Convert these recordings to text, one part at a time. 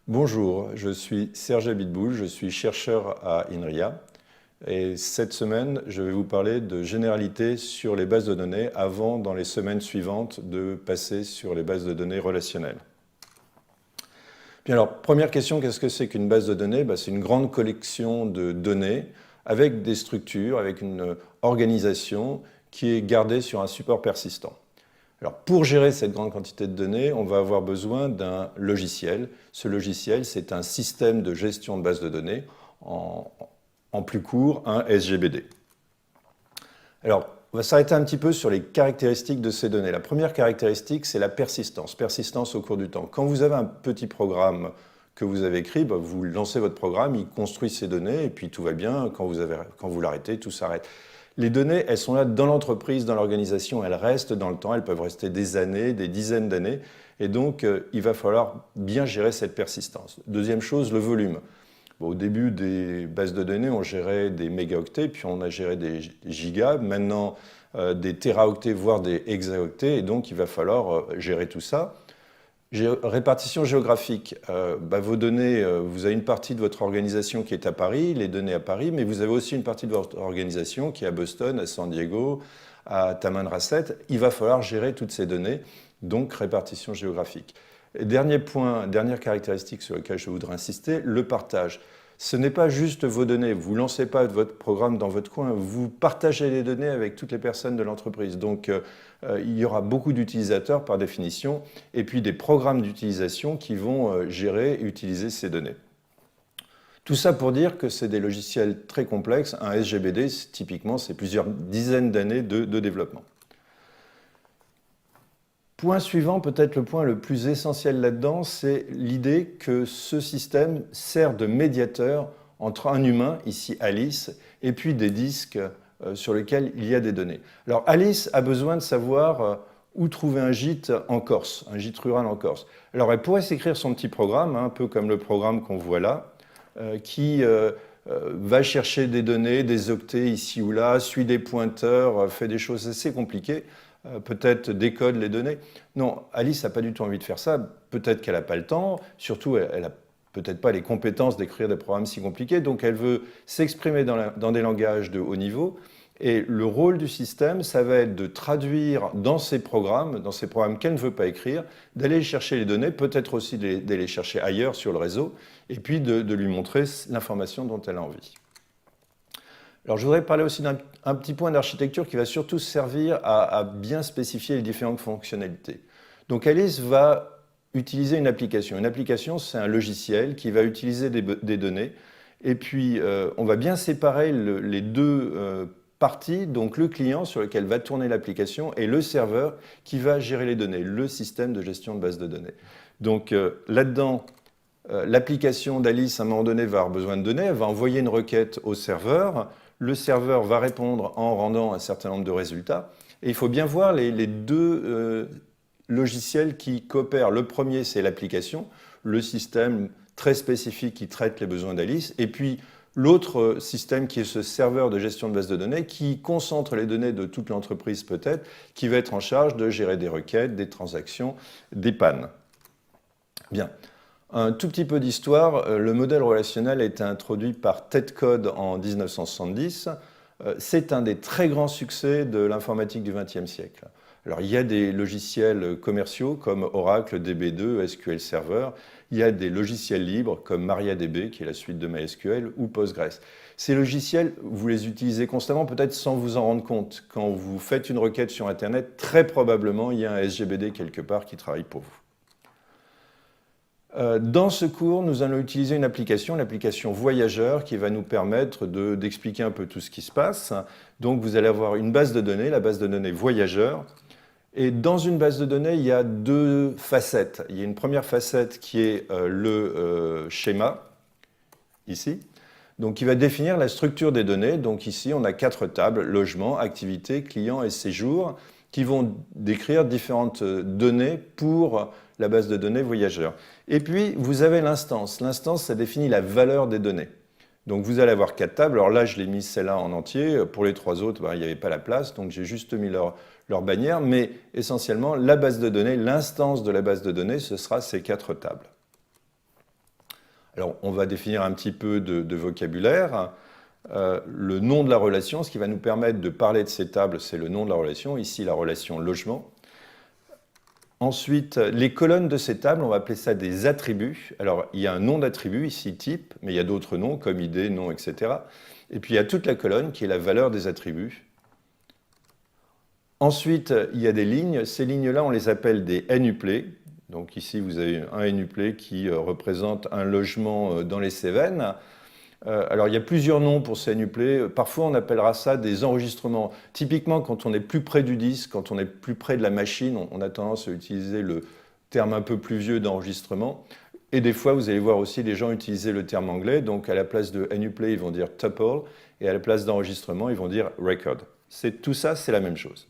Bonjour, je suis Serge Abitboul, je suis chercheur à INRIA et cette semaine je vais vous parler de généralités sur les bases de données avant, dans les semaines suivantes, de passer sur les bases de données relationnelles. Bien alors, première question, qu'est-ce que c'est qu'une base de données? C'est une grande collection de données avec des structures, avec une organisation qui est gardée sur un support persistant. Alors, pour gérer cette grande quantité de données, on va avoir besoin d'un logiciel. Ce logiciel, c'est un système de gestion de base de données, en plus court, un SGBD. Alors, on va s'arrêter un petit peu sur les caractéristiques de ces données. La première caractéristique, c'est la persistance, persistance au cours du temps. Quand vous avez un petit programme que vous avez écrit, vous lancez votre programme, il construit ces données, et puis tout va bien. Quand vous l'arrêtez, tout s'arrête. Les données, elles sont là dans l'entreprise, dans l'organisation, elles restent dans le temps, elles peuvent rester des années, des dizaines d'années, et donc il va falloir bien gérer cette persistance. Deuxième chose, le volume. Au début des bases de données, on gérait des mégaoctets, puis on a géré des gigas, maintenant des téraoctets, voire des hexaoctets, et donc il va falloir gérer tout ça. Répartition géographique. Vos données, vous avez une partie de votre organisation qui est à Paris, les données à Paris, mais vous avez aussi une partie de votre organisation qui est à Boston, à San Diego, à Tamanrasset. Il va falloir gérer toutes ces données, donc répartition géographique. Et dernier point, dernière caractéristique sur laquelle je voudrais insister, le partage. Ce n'est pas juste vos données, vous ne lancez pas votre programme dans votre coin, vous partagez les données avec toutes les personnes de l'entreprise. Donc il y aura beaucoup d'utilisateurs par définition, et puis des programmes d'utilisation qui vont gérer et utiliser ces données. Tout ça pour dire que c'est des logiciels très complexes. Un SGBD, typiquement, c'est plusieurs dizaines d'années de développement. Point suivant, peut-être le point le plus essentiel là-dedans, c'est l'idée que ce système sert de médiateur entre un humain, ici Alice, et puis des disques sur lesquels il y a des données. Alors Alice a besoin de savoir où trouver un gîte en Corse, un gîte rural en Corse. Alors elle pourrait s'écrire son petit programme, un peu comme le programme qu'on voit là, qui va chercher des données, des octets ici ou là, suit des pointeurs, fait des choses assez compliquées. Peut-être décode les données. Non, Alice n'a pas du tout envie de faire ça. Peut-être qu'elle n'a pas le temps. Surtout, elle n'a peut-être pas les compétences d'écrire des programmes si compliqués. Donc, elle veut s'exprimer dans des langages de haut niveau. Et le rôle du système, ça va être de traduire dans ces programmes qu'elle ne veut pas écrire, d'aller chercher les données, peut-être aussi d'aller chercher ailleurs sur le réseau, et puis de lui montrer l'information dont elle a envie. Alors, je voudrais parler aussi d'un petit point d'architecture qui va surtout servir à bien spécifier les différentes fonctionnalités. Donc, Alice va utiliser une application. Une application, c'est un logiciel qui va utiliser des données. Et puis, on va bien séparer les deux parties, donc le client sur lequel va tourner l'application et le serveur qui va gérer les données, le système de gestion de base de données. Donc, là-dedans, l'application d'Alice, à un moment donné, va avoir besoin de données. Elle va envoyer une requête au serveur. Le serveur va répondre en rendant un certain nombre de résultats. Et il faut bien voir les deux logiciels qui coopèrent. Le premier, c'est l'application, le système très spécifique qui traite les besoins d'Alice. Et puis, l'autre système qui est ce serveur de gestion de base de données qui concentre les données de toute l'entreprise peut-être, qui va être en charge de gérer des requêtes, des transactions, des pannes. Bien. Un tout petit peu d'histoire, le modèle relationnel a été introduit par Ted Code en 1970. C'est un des très grands succès de l'informatique du XXe siècle. Alors, il y a des logiciels commerciaux comme Oracle, DB2, SQL Server. Il y a des logiciels libres comme MariaDB, qui est la suite de MySQL, ou Postgres. Ces logiciels, vous les utilisez constamment, peut-être sans vous en rendre compte. Quand vous faites une requête sur Internet, très probablement, il y a un SGBD quelque part qui travaille pour vous. Dans ce cours, nous allons utiliser une application, l'application Voyageur, qui va nous permettre d'expliquer un peu tout ce qui se passe. Donc, vous allez avoir une base de données, la base de données Voyageur. Et dans une base de données, il y a deux facettes. Il y a une première facette qui est le schéma, ici, donc qui va définir la structure des données. Donc ici, on a 4 tables, logement, activité, client et séjour, qui vont décrire différentes données pour la base de données Voyageur. Et puis, vous avez l'instance. L'instance, ça définit la valeur des données. Donc, vous allez avoir 4 tables. Alors là, je l'ai mis celle-là en entier. Pour les 3 autres, il n'y avait pas la place, donc j'ai juste mis leur bannière. Mais essentiellement, la base de données, l'instance de la base de données, ce sera ces 4 tables. Alors, on va définir un petit peu de vocabulaire. Le nom de la relation, ce qui va nous permettre de parler de ces tables, c'est le nom de la relation. Ici, la relation logement. Ensuite, les colonnes de ces tables, on va appeler ça des attributs. Alors, il y a un nom d'attribut, ici type, mais il y a d'autres noms comme idée, nom, etc. Et puis, il y a toute la colonne qui est la valeur des attributs. Ensuite, il y a des lignes. Ces lignes-là, on les appelle des nuplets. Donc ici, vous avez un nuplet qui représente un logement dans les Cévennes. Alors, il y a plusieurs noms pour ces nuplets. Parfois, on appellera ça des enregistrements. Typiquement, quand on est plus près du disque, quand on est plus près de la machine, on a tendance à utiliser le terme un peu plus vieux d'enregistrement. Et des fois, vous allez voir aussi les gens utiliser le terme anglais. Donc, à la place de nuplay, ils vont dire tuple. Et à la place d'enregistrement, ils vont dire record. Tout ça, c'est la même chose.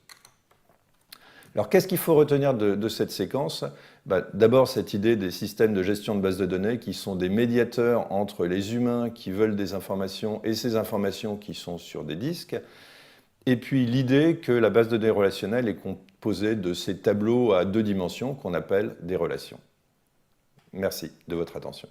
Alors, qu'est-ce qu'il faut retenir de cette séquence? D'abord, cette idée des systèmes de gestion de bases de données qui sont des médiateurs entre les humains qui veulent des informations et ces informations qui sont sur des disques. Et puis, l'idée que la base de données relationnelle est composée de ces tableaux à 2 dimensions qu'on appelle des relations. Merci de votre attention.